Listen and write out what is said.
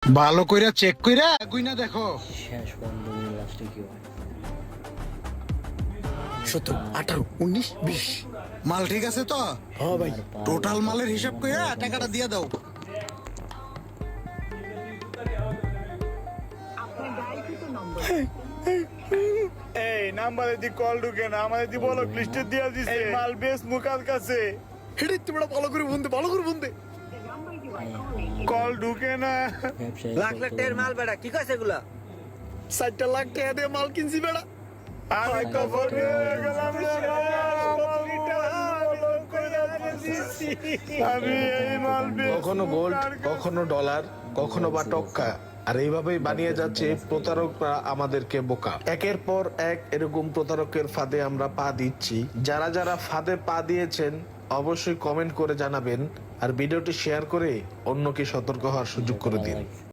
ভালো কইরা চেক কইরা গুইনা দেখো। শেষ পর্যন্ত লাস্টে কি হয়? 17, 18, 19, 20। মাল ঠিক আছে তো? হ্যাঁ ভাই। টোটাল মালের হিসাব কইরা টাকাটা দিয়ে দাও। এই নাম্বারে দি কল ঢুকে না, আমাদের দি বলো লিস্টে দিয়া দিছে মাল বেশ মুকাল কাছে হেডে তোমরা ভালো করে বন্ধে, ভালো করে বন্ধে। কল ঢুকে না। ব্যবসায়ী লাখ লাখ টাকার মাল বেড়া কি কইছে এগুলা? 60 লাখ টাকা দিয়ে মাল কিনছি বেড়া। আমি তো ফোনে হয়ে গেলাম রে আমি এই মাল কখনো গোল্ড, কখনো ডলার, কখনো বা টক্কা। আর এইভাবেই বানিয়ে যাচ্ছে প্রতারকরা আমাদেরকে বোকা। একের পর এক এরকম প্রতারকের ফাঁদে আমরা পা দিচ্ছি। যারা যারা ফাঁদে পা দিয়েছেন অবশ্যই কমেন্ট করে জানাবেন, আর ভিডিওটি শেয়ার করে অন্যকে সতর্ক হওয়ার সুযোগ করে দিন।